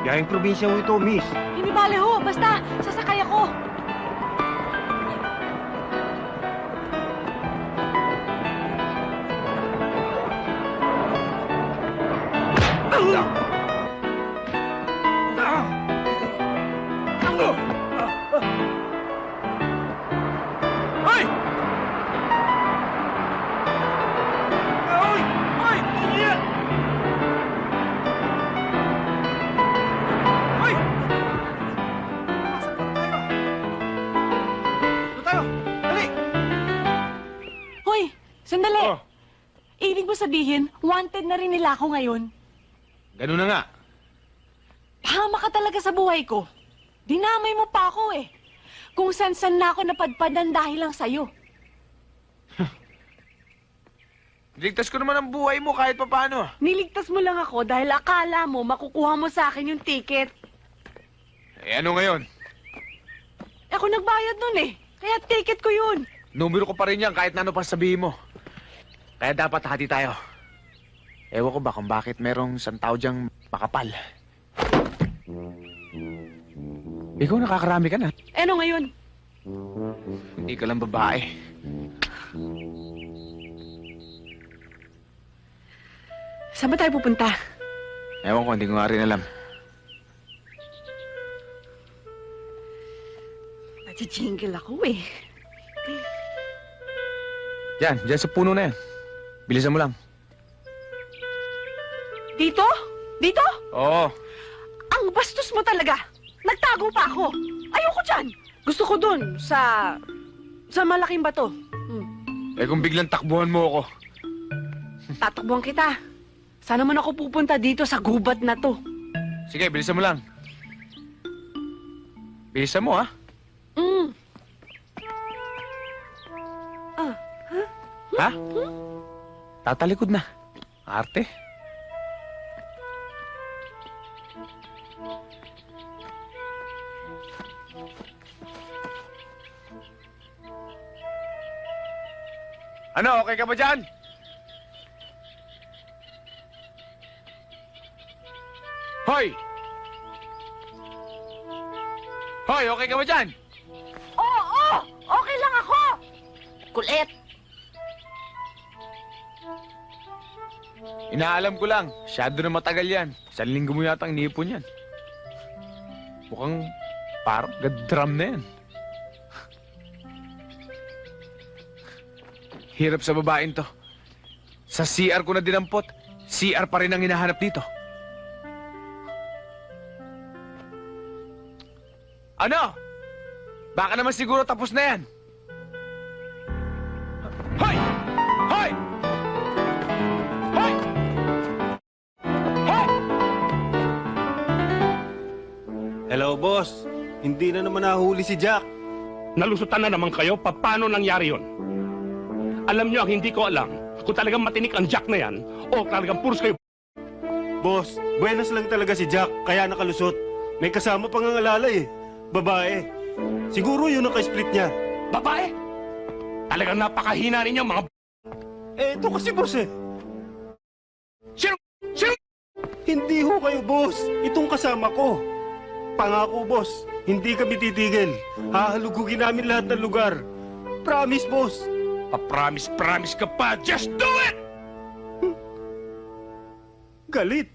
Biyaheng probinsya ho ito, miss. Hindi bale ho, basta sasakay ako. Ay! Ay! Ay! Yan! Ay! Doon tayo! Dali! Hoy, sandali. Oh, Ibig mo sabihin, wanted na rin nila ako ngayon? ganun na nga. Pahama ka talaga sa buhay ko. Dinamay mo pa ako eh. Kung san-san na ako napadpadan dahil lang sa'yo. Ligtas ko naman ang buhay mo kahit papaano. Niligtas mo lang ako dahil akala mo makukuha mo sa akin yung ticket. Eh ano ngayon? Ako nagbayad nun eh. Kaya ticket ko yun. Numero ko pa rin yan kahit na ano pa sabihin mo. Kaya dapat hati tayo. Ewan ko ba kung bakit merong isang tao diyang makapal. Ikaw nakakarami ka na. Eh, ano ngayon? Hindi ka lang babae. Saan ba tayo pupunta? Ewan ko, hindi ko nga rin alam. Nag-jingle ako eh. Diyan sa puno na yan. Bilisan mo lang. Dito? Dito? Oo. Ang bastos mo talaga. Nagtago pa ako. Ayoko dyan. Gusto ko dun, sa malaking bato. Eh kung biglang takbuhan mo ako. Tatakbuhan kita. Sana man ako pupunta dito sa gubat na to. Sige, bilisan mo lang. Bilisan mo, ha? Ha? Tatalikod na. Arte. Ano, okay ka ba dyan? Hoy! Hoy, okay ka ba dyan? Oo! Okay lang ako! Kulit! Inaalam ko lang, masyado na matagal yan. Isang linggo mo yata ang nipon yan. Mukhang parang gadram na yan. Hirap sa babaeng to. Sa CR ko na dinampot, CR pa rin ang hinahanap dito. Ano? Baka naman siguro tapos na yan. Hoy! Hoy! Hoy! Hoy! Hello, boss. Hindi na naman nahuli si Jack. Nalusutan na naman kayo, paano nangyari yon? Alam nyo ang hindi ko alam, kung talagang matinik ang Jack na yan, o talagang puros kayo. Boss, buenas lang talaga si Jack, kaya nakalusot. May kasama pang ang alalay eh. Babae. Siguro yun ang ka-split niya. Babae! Talagang napakahina ninyo, mga Eh, ito kasi boss eh. Sino? Sino? Hindi ho kayo, boss. Itong kasama ko. Pangako, boss. Hindi kami titigil. Hahalugugin namin lahat ng lugar. Promise, boss. Promise ka pa, just do it! Galit.